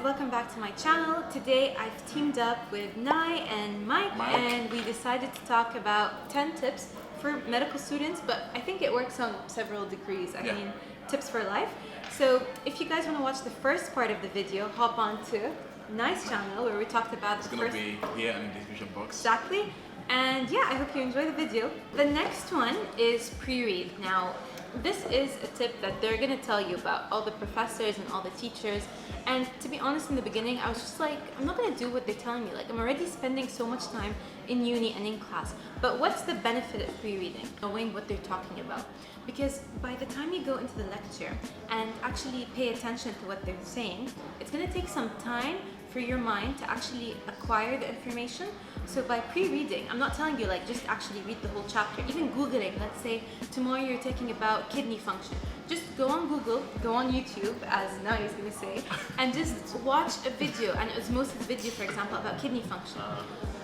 welcome back to my channel. Today I've teamed up with Nayi and Mike, and we decided to talk about 10 tips for medical students, but I think it works on several degrees. I mean, tips for life. So if you guys want to watch the first part of the video, hop on to Nayi's channel where we talked about it's gonna be here in the description box. Exactly. And yeah, I hope you enjoy the video. The next one is pre-read. Now, this is a tip that they're gonna tell you about, all the professors and all the teachers. And to be honest, in the beginning, I was just like, I'm not gonna do what they're telling me. Like, I'm already spending so much time in uni and in class. But what's the benefit of pre-reading? Knowing what they're talking about. Because by the time you go into the lecture and actually pay attention to what they're saying, it's gonna take some time for your mind to actually acquire the information. So by pre-reading, I'm not telling you like just actually read the whole chapter, even Googling, let's say tomorrow you're taking about kidney function. Just go on Google, go on YouTube, as Nayi is gonna say, and just watch a video, an osmosis video, for example, about kidney function.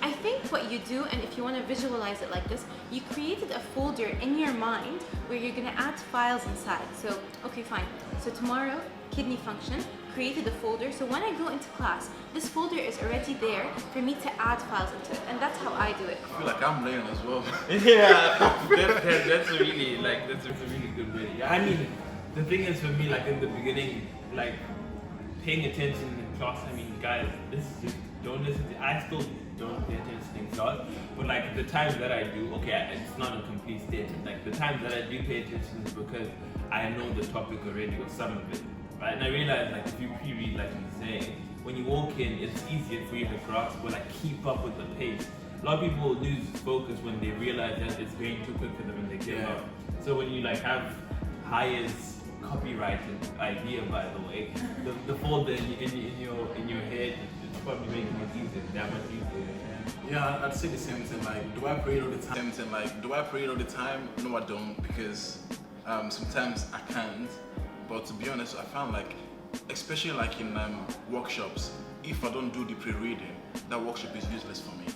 I think what you do, and if you want to visualize it like this, you created a folder in your mind where you're gonna add files inside. So, okay, fine. So tomorrow, kidney function, created a folder. So when I go into class, this folder is already there for me to add files into it, and that's how I do it. I feel like I'm learning as well. Yeah, that's a really good way. Yeah, I mean, the thing is for me, like in the beginning, like paying attention in class. I mean, guys, this is just don't listen to. I still don't pay attention in class, but like the times that I do, okay, it's not a complete statement. Like the times that I do pay attention is because I know the topic already or some of it. Right? And I realize like if you pre-read, like you're saying, when you walk in, it's easier for you to grasp or like keep up with the pace. A lot of people lose focus when they realize that it's going too quick for them and they give up. So when you like have Haya's copyrighted idea, by the way, the folder in your head, it's probably making it easier, that much easier. Yeah, I'd say the same thing. Like, do I pre-read all the time? Same thing. Like, do I pre-read all the time? No, I don't, because sometimes I can't. But to be honest, I found like, especially like in workshops, if I don't do the pre-reading, that workshop is useless for me.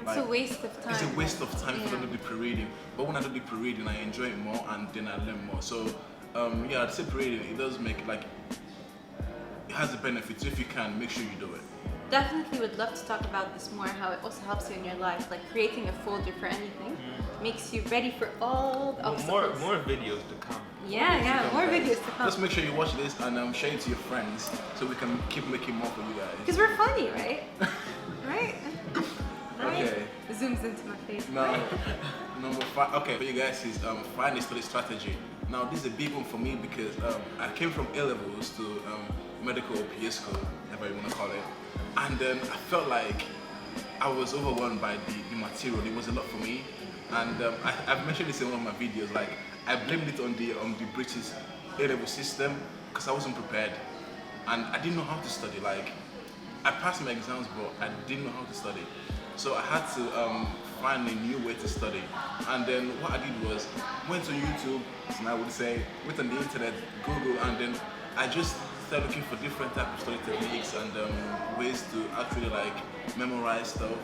It's a waste of time. It's a waste of time if I don't do the pre-reading. But when I do the pre-reading, I enjoy it more and then I learn more. So yeah, I'd say pre-reading, it does make like, it has a benefit. So if you can, make sure you do it. Definitely would love to talk about this more, how it also helps you in your life, like creating a folder for anything makes you ready for all the obstacles. More videos to come. Yeah, more videos to come. Just make sure you watch this and share it to your friends so we can keep making more for you guys. Because we're funny, right? Right? Okay. Zooms into my face. Now, number 5. Okay, for you guys is find a study strategy. Now, this is a big one for me because I came from A levels to medical or PA school, whatever you want to call it, and then I felt like I was overwhelmed by the material. It was a lot for me, and I've mentioned this in one of my videos. Like, I blamed it on the British A-level system because I wasn't prepared and I didn't know how to study. Like, I passed my exams, but I didn't know how to study. So I had to find a new way to study. And then what I did was went to YouTube, and I would say went on the internet, Google, and then I just started looking for different types of study techniques and ways to actually like memorize stuff.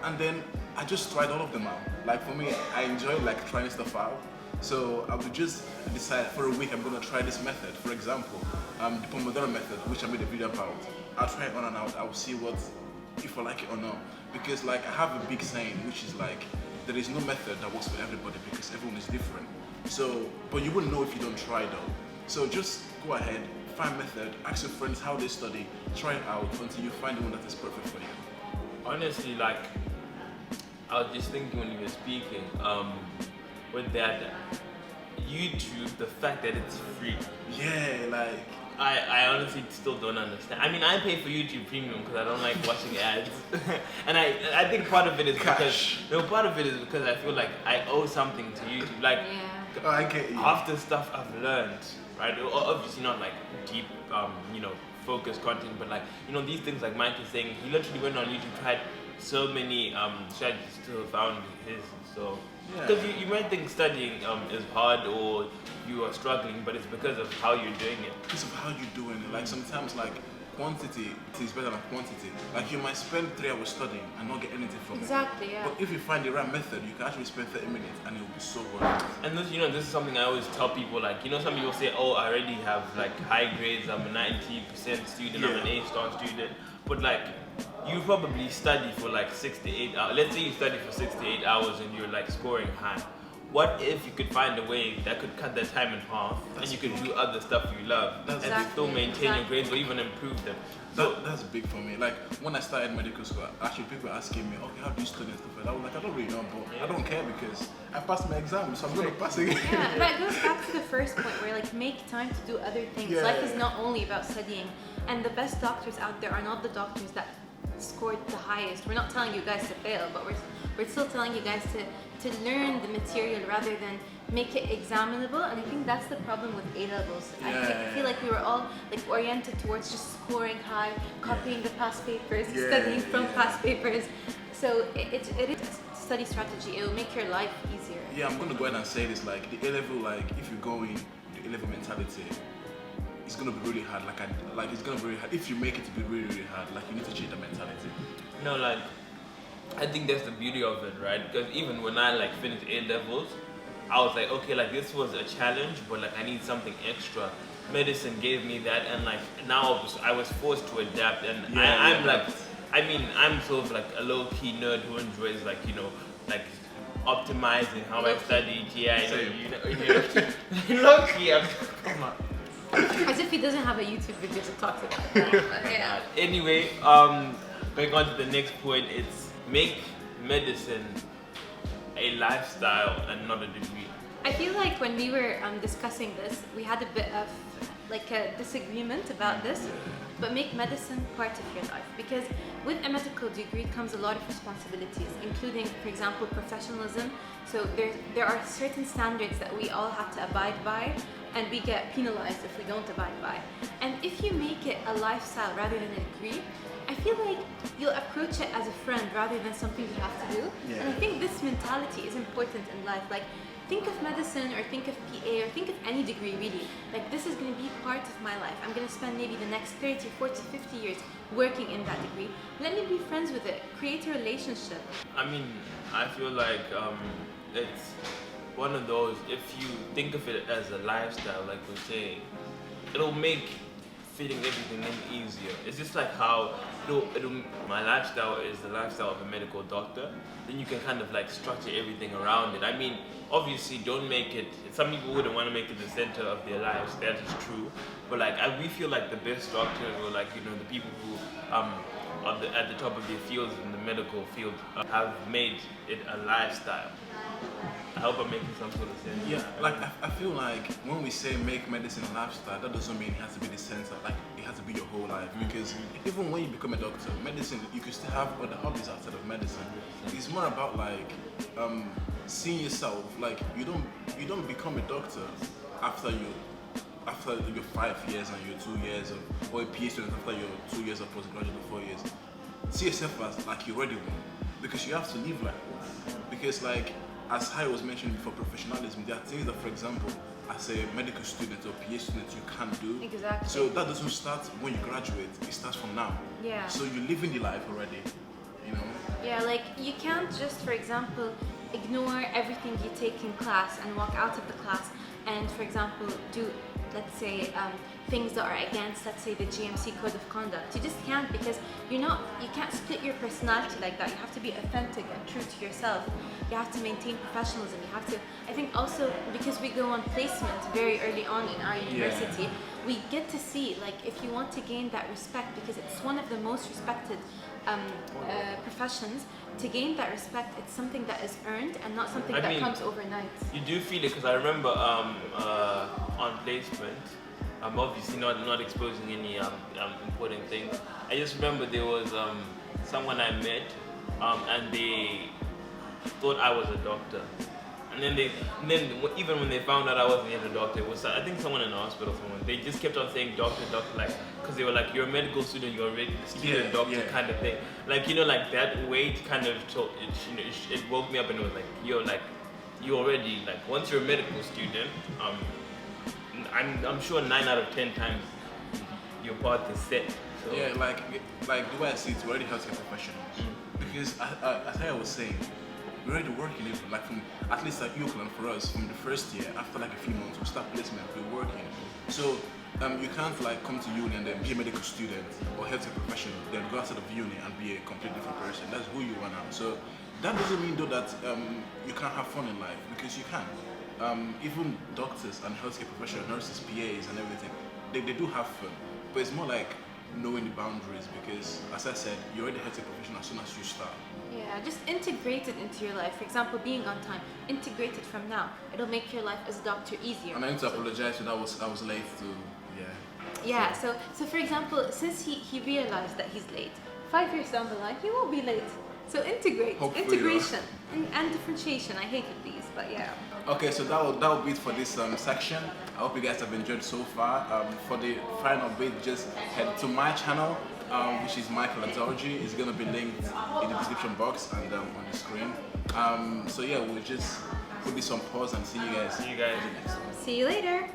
And then I just tried all of them out. Like for me, I enjoy like trying stuff out. So I would just decide for a week I'm gonna try this method. For example, the Pomodoro method, which I made a video about. I'll try it on and out. I'll see if I like it or not. Because like I have a big saying, which is like there is no method that works for everybody because everyone is different. So, but you wouldn't know if you don't try though. So just go ahead, find a method, ask your friends how they study, try it out until you find the one that is perfect for you. Honestly, like I was just thinking when you were speaking, with that YouTube, the fact that it's free. Yeah, like I honestly still don't understand. I mean, I pay for YouTube Premium because I don't like watching ads, and I think part of it is part of it is because I feel like I owe something to YouTube. Like, oh, I get you. After stuff I've learned, right? Obviously not like deep, focused content, but like these things like Mike is saying, he literally went on YouTube, tried so many strategies to have found his. So because you might think studying is hard or you are struggling, but it's because of how you're doing it. Because of how you're doing it. Like sometimes like quantity is better than quantity. Like you might spend 3 hours studying and not get anything from Exactly, it. yeah. But if you find the right method, you can actually spend 30 minutes and it will be so worth it. And this, this is something I always tell people. Like, some people say, "Oh, I already have like high grades. I'm a 90% student. I'm an A-star student." But like, you probably study for like 6 to 8 hours. Let's say you study for 6 to 8 hours and you're like scoring high. What if you could find a way that could cut that time in half and you could do other stuff you love and still maintain your grades or even improve them? That's big for me. Like when I started medical school, actually people were asking me, okay, how do you study and stuff like that? I was like, I don't really know, but I don't care because I passed my exam, so I'm going to pass again. Yeah, that goes back to the first point where like make time to do other things. Yeah. Life is not only about studying, and the best doctors out there are not the doctors that scored the highest. We're not telling you guys to fail, but we're still telling you guys to learn the material rather than make it examinable. And I think that's the problem with A-levels. I feel like we were all like oriented towards just scoring high, copying the past papers, studying from past papers. So it is a study strategy. It will make your life easier. Yeah, I'm gonna go ahead and say this. Like the A-level, like if you go in the A-level mentality, it's gonna be really hard. Like it's gonna be really hard. If you make it to be really, really hard, like you need to change the mentality. No, like I think that's the beauty of it, right? Because even when I like finished A-levels, I was like, okay, like this was a challenge, but like I need something extra. Medicine gave me that, and like now I was forced to adapt, and I'm sort of like a low-key nerd who enjoys like like optimizing how I studied. Yeah, low-key. Come on. As if he doesn't have a YouTube video to talk about that. But yeah. Anyway, going on to the next point, it's make medicine a lifestyle and not a degree. I feel like when we were discussing this, we had a bit of like a disagreement about this, but make medicine part of your life, because with a medical degree comes a lot of responsibilities, including, for example, professionalism. So there are certain standards that we all have to abide by, and we get penalized if we don't abide by. And if you make it a lifestyle rather than a degree, I feel like you'll approach it as a friend rather than something you have to do. Yeah. And I think this mentality is important in life. Like, think of medicine or think of PA or think of any degree really. Like, this is going to be part of my life. I'm going to spend maybe the next 30, 40, 50 years working in that degree. Let me be friends with it. Create a relationship. I mean, I feel like it's one of those, if you think of it as a lifestyle, like we're saying, it'll make fitting everything in easier. It's just like how my lifestyle is the lifestyle of a medical doctor, then you can kind of like structure everything around it. I mean, obviously don't make it, some people wouldn't want to make it the center of their lives, that is true, but like we feel like the best doctors or like the people who are at the top of their fields in the medical field have made it a lifestyle. I hope I'm making some sort of sense. Yeah, like I feel like when we say make medicine a lifestyle, that doesn't mean it has to be the center. Like it has to be your whole life. Because even when you become a doctor, medicine, you can still have other hobbies outside of medicine. It's more about like seeing yourself. Like you don't become a doctor after your 5 years and your 2 years or a PhD student after your 2 years of postgraduate or 4 years. See yourself as like you're already one, because you have to live like one. Because like, as Haya was mentioning before, professionalism, there are things that, for example, as a medical student or PhD student, you can't do. Exactly. So that doesn't start when you graduate, it starts from now. Yeah. So you're living the life already, Yeah, like you can't just, for example, ignore everything you take in class and walk out of the class and, for example, do, let's say, things that are against, let's say, the GMC code of conduct. You just can't, because you can't split your personality like that. You have to be authentic and true to yourself. You have to maintain professionalism. You have to, I think also, because we go on placement very early on in our university, we get to see, like, if you want to gain that respect, because it's one of the most respected professions, to gain that respect, it's something that is earned and not something that comes overnight. You do feel it, because I remember on placement, I'm obviously not exposing any important things. I just remember there was someone I met, and they thought I was a doctor. And then even when they found out I wasn't yet a doctor, it was, I think, someone in the hospital, they just kept on saying doctor, like, because they were like, you're a medical student, you're already a student doctor kind of thing. Like, like that weight kind of told, it woke me up, and it was like, like, you already, like, once you're a medical student, I'm sure 9 out of 10 times your path is set. So Yeah, like the way I see it, we're already healthcare professionals. Because as I was saying, we're already working it, like from at least at Euclid for us, from the first year, after like a few months, we start placement, we're working. So you can't like come to uni and then be a medical student or healthcare professional, then go outside of uni and be a completely different person. That's who you are now. So that doesn't mean though that you can't have fun in life, because you can. Even doctors and healthcare professionals, nurses, PAs and everything, they do have fun. But it's more like knowing the boundaries, because as I said, you're already a healthcare professional as soon as you start. Yeah, just integrate it into your life. For example, being on time. Integrate it from now. It'll make your life as a doctor easier. And I need to apologize that I was late to Yeah, so for example, since he realized that he's late, 5 years down the line, he won't be late. So integrate, Hopefully, integration, and differentiation. I hated these, but yeah. Okay, so that will be it for this section. I hope you guys have enjoyed so far. For the final bit, just head to my channel, which is Michael Azorji. It's gonna be linked in the description box and on the screen. So yeah, we'll just put this on pause and see you guys. see you guys. See you later.